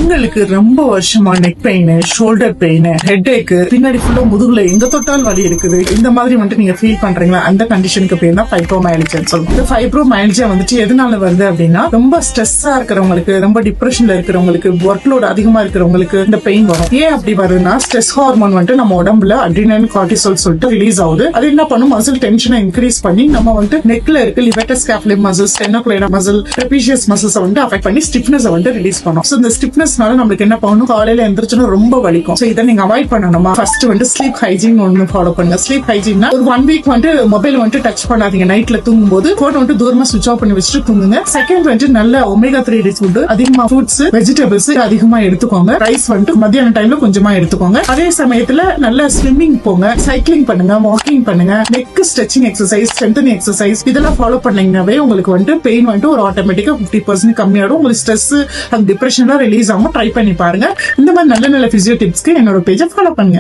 பெண்களுக்கு ரொம்ப வருஷமா neck pain, shoulder pain, headache, பின்னாடி ஃபுல்லா முதுகுல எங்க தொட்டால் வலி இருக்குது, இந்த மாதிரி வந்துட்டு நீங்க ஃபீல் பண்றீங்களா? அந்த கண்டிஷனுக்கு பேர் தான் ஃபைப்ரோமையால்ஜியான்னு சொல்லுவோம். இந்த ஃபைப்ரோமையால்ஜியா வந்துட்டு எதனால வருது அப்படின்னா, ரொம்ப ஸ்ட்ரெஸ்ஸா இருக்கிறவங்களுக்கு, ரொம்ப டிப்ரெஷன்ல இருக்கிறவங்களுக்கு, ஒர்க் லோட் அதிகமா இருக்கிறவங்களுக்கு இந்த பெயின் வரும். ஏன் அப்படி வருதுன்னா, ஸ்ட்ரெஸ் ஹார்மோன் வந்துட்டு நம்ம உடம்புல அட்ரினல், கார்டிசோல் சொல்லிட்டு ரிலீஸ் ஆகுது. அது என்ன பண்ணும், மசில் டென்ஷனை இன்க்ரீஸ் பண்ணி நம்ம வந்துட்டு நெக்ல இருக்க லிவர்டஸ் ஸ்காப்புலர் மசில், ஸ்டெனோக்ளைடா மசில், ட்ரெபீசியஸ் மசில்ஸ் வந்து அஃபெக்ட் பண்ணி ஸ்டிஃப்னஸ் வந்து ரிலீஸ் பண்ணும். சோ இந்த ஸ்டிஃப்னஸ்னால நம்மளுக்கு என்ன பண்ணணும், காலையில எந்திரிச்சோன்னா ரொம்ப வலிக்கும். சோ இதை நீங்க அவாய்ட் பண்ணணுமா, ஃபர்ஸ்ட் வந்து ஸ்லீப் ஹைஜீன் ஒன்னு ஃபாலோ பண்ணுங்க. ஸ்லீப் ஹைஜீன்னா ஒரு 1 வீக் வந்து மொபைல் வந்து டச் பண்ணாதீங்க. நைட்ல தூங்கும் போது போன் வந்து தூரமா சுவிட்ச் ஆஃப் பண்ணி வச்சுட்டு தூங்குங்க. செகண்ட் வந்து நல்ல ஒமேகா 3 ரிச் ஃபுட், அதிகமா ஃப்ரூட்ஸ், வெஜிடபிள்ஸ் அதிகமா எடுத்துக்கோங்க. ரைஸ் வந்து மத்தியான டைம்ல கொஞ்சமா எடுத்துக்கோங்க. அதே சமயத்துல நல்ல ஸ்விம்மிங் போங்க, சைக்கிளிங் பண்ணுங்க, வாக்கிங் பண்ணுங்க, neck stretching exercise, strengthening exercise இதெல்லாம் ஃபாலோ பண்ணீங்கன்னாவே உங்களுக்கு வந்து பெயின் வந்து ஒரு ஆட்டோமேட்டிக்கா 50% கம்மியாடும். உங்களுக்கு ஸ்ட்ரெஸ் அண்ட் டிப்ரெஷன் ரிலீஸ் ஆகும். ட்ரை பண்ணி பாருங்க. இந்த மாதிரி நல்ல நல்ல பிசியோ டிப்ஸ்க்கு என்னோட பேஜை ஃபாலோ பண்ணுங்க.